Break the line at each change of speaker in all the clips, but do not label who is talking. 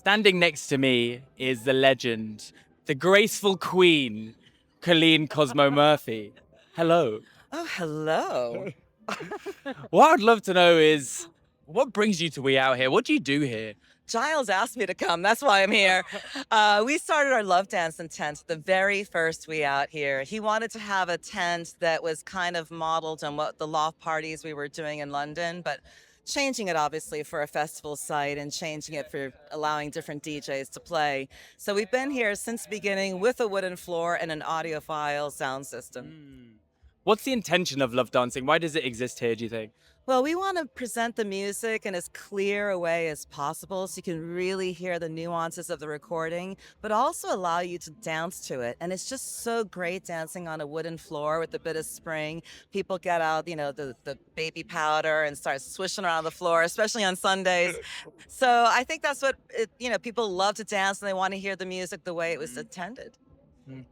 Standing next to me is the legend, the graceful queen, Colleen Cosmo Murphy. Hello.
Oh, hello.
What I'd love to know is, what brings you to We Out here? What do you do here?
Giles asked me to come. That's why I'm here. We started our Love Dancin tent the very first We Out here. He wanted to have a tent that was kind of modeled on what the Loft parties we were doing in London, but changing it obviously for a festival site and changing it for allowing different DJs to play. So we've been here since the beginning with a wooden floor and an audiophile sound system.
What's the intention of Love Dancing? Why does it exist here, do you think?
Well, we want to present the music in as clear a way as possible so you can really hear the nuances of the recording, but also allow you to dance to it. And it's just so great dancing on a wooden floor with a bit of spring. People get out, the baby powder and start swishing around the floor, especially on Sundays. So I think that's what, people love to dance and they want to hear the music the way it was intended.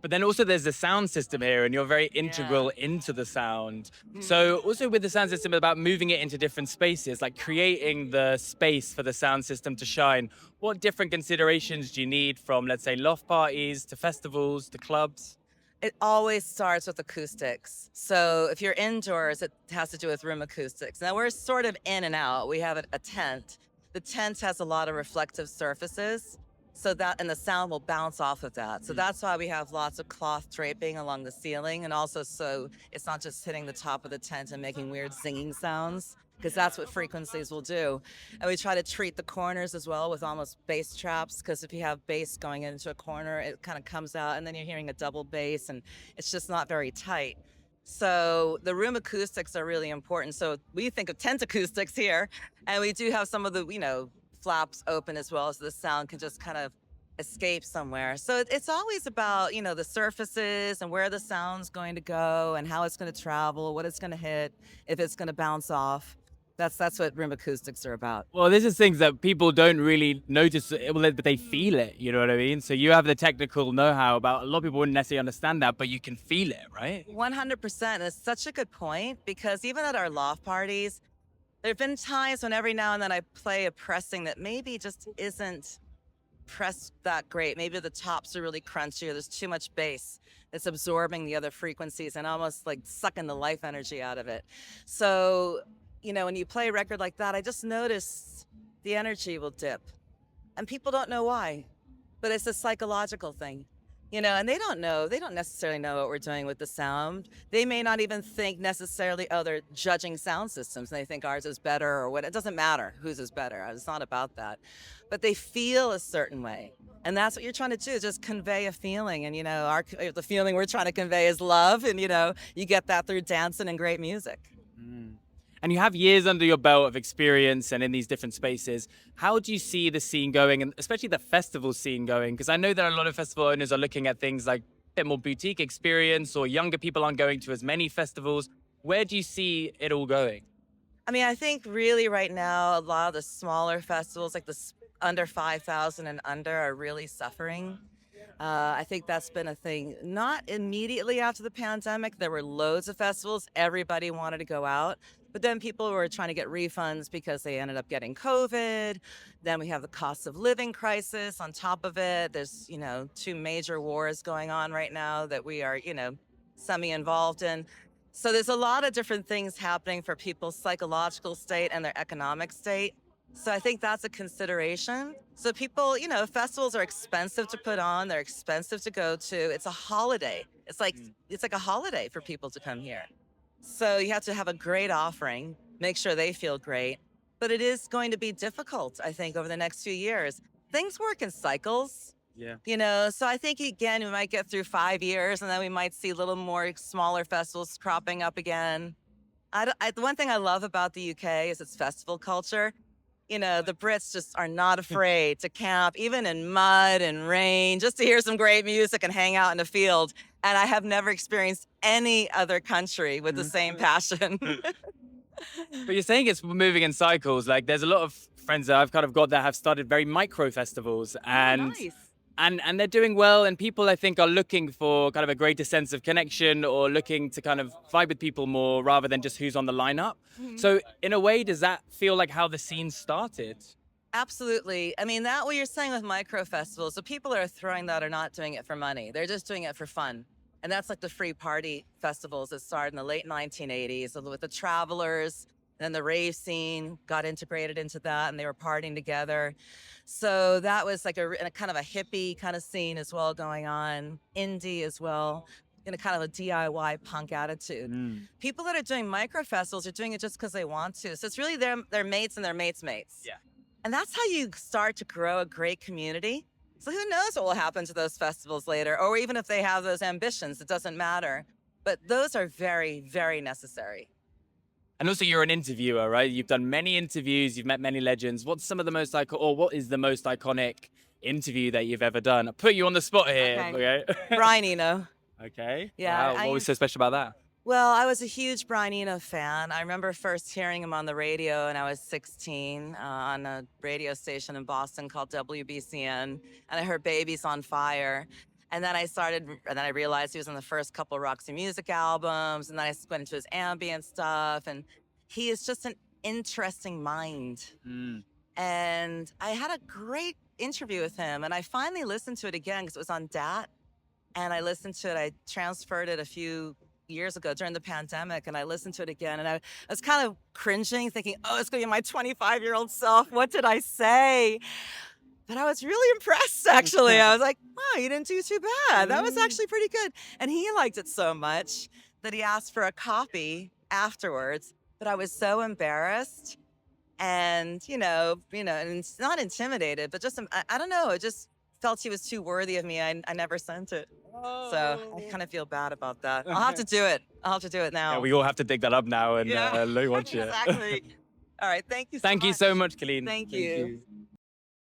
But then also there's the sound system here, and you're very integral into the sound. So also with the sound system, about moving it into different spaces, like creating the space for the sound system to shine. What different considerations do you need from, let's say, loft parties to festivals to clubs?
It always starts with acoustics. So if you're indoors, it has to do with room acoustics. Now we're sort of in and out. We have a tent. The tent has a lot of reflective surfaces. So that, and the sound will bounce off of that. So that's why we have lots of cloth draping along the ceiling. And also so it's not just hitting the top of the tent and making weird singing sounds, because that's what frequencies will do. And we try to treat the corners as well with almost bass traps, because if you have bass going into a corner, it kind of comes out and then you're hearing a double bass and it's just not very tight. So the room acoustics are really important. So we think of tent acoustics here, and we do have some of the, flaps open as well, so the sound can just kind of escape somewhere. So it's always about, the surfaces and where the sound's going to go and how it's going to travel, what it's going to hit, if it's going to bounce off. That's what room acoustics are about.
Well, this is things that people don't really notice, but they feel it, you know what I mean? So you have the technical know-how about, a lot of people wouldn't necessarily understand that, but you can feel it, right?
100%. It's such a good point, because even at our loft parties, there have been times when every now and then I play a pressing that maybe just isn't pressed that great. Maybe the tops are really crunchy or there's too much bass. It's absorbing the other frequencies and almost like sucking the life energy out of it. So, when you play a record like that, I just notice the energy will dip. And people don't know why, but it's a psychological thing. And they don't necessarily know what we're doing with the sound. They may not even think necessarily, they're judging sound systems and they think ours is better or what. It doesn't matter whose is better. It's not about that. But they feel a certain way. And that's what you're trying to do, just convey a feeling. And, the feeling we're trying to convey is love. And, you get that through dancing and great music.
And you have years under your belt of experience and in these different spaces. How do you see the scene going, and especially the festival scene going? Because I know that a lot of festival owners are looking at things like a bit more boutique experience, or younger people aren't going to as many festivals. Where do you see it all going?
I mean, I think really right now, a lot of the smaller festivals, like the under 5,000 and under, are really suffering. I think that's been a thing. Not immediately after the pandemic, there were loads of festivals. Everybody wanted to go out. But then people were trying to get refunds because they ended up getting COVID. Then we have the cost of living crisis on top of it. There's, two major wars going on right now that we are, semi-involved in. So there's a lot of different things happening for people's psychological state and their economic state. So I think that's a consideration. So people, festivals are expensive to put on. They're expensive to go to. It's a holiday. It's like a holiday for people to come here. So you have to have a great offering, make sure they feel great. But it is going to be difficult, I think, over the next few years. Things work in cycles.
Yeah.
So I think, again, we might get through 5 years and then we might see a little more smaller festivals cropping up again. The one thing I love about the UK is its festival culture. The Brits just are not afraid to camp, even in mud and rain, just to hear some great music and hang out in a field. And I have never experienced any other country with the same passion.
But you're saying it's moving in cycles. Like, there's a lot of friends that I've kind of got that have started very micro festivals, and
Nice.
and they're doing well. And people, I think, are looking for kind of a greater sense of connection, or looking to kind of vibe with people more rather than just who's on the lineup. So in a way, does that feel like how the scene started?
Absolutely. I mean, that what you're saying with micro festivals, the people that are throwing that are not doing it for money. They're just doing it for fun. And that's like the free party festivals that started in the late 1980s with the Travelers. Then the rave scene got integrated into that and they were partying together. So that was like a kind of a hippie kind of scene as well going on, indie as well, in a kind of a DIY punk attitude. People that are doing micro festivals are doing it just because they want to. So it's really their mates and their mates' mates.
Yeah.
And that's how you start to grow a great community. So who knows what will happen to those festivals later, or even if they have those ambitions, it doesn't matter. But those are very, very necessary.
And also you're an interviewer, right? You've done many interviews, you've met many legends. What's some of the most or what is the most iconic interview that you've ever done? I'll put you on the spot here, okay?
Brian Eno.
Okay.
Yeah.
Wow. What was so special about that?
Well, I was a huge Brian Eno fan. I remember first hearing him on the radio when I was 16 on a radio station in Boston called WBCN, and I heard Babies on Fire. And then I realized he was on the first couple of Roxy Music albums, and then I went into his ambient stuff, and he is just an interesting mind. And I had a great interview with him, and I finally listened to it again because it was on DAT, and I listened to it, I transferred it a few years ago during the pandemic, and I listened to it again, and I was kind of cringing, thinking, oh, it's gonna be my 25-year-old self. What did I say? But I was really impressed, actually. I was like, wow, you didn't do too bad. That was actually pretty good. And he liked it so much that he asked for a copy afterwards, but I was so embarrassed and, and it's not intimidated, but just, I don't know, it just felt he was too worthy of me. I never sent it. So I kind of feel bad about that. I'll have to do it. I'll have to do it now.
Yeah, we all have to dig that up now and watch it.
Exactly. All right. Thank you so much.
Thank you so much, Colleen.
Thank you.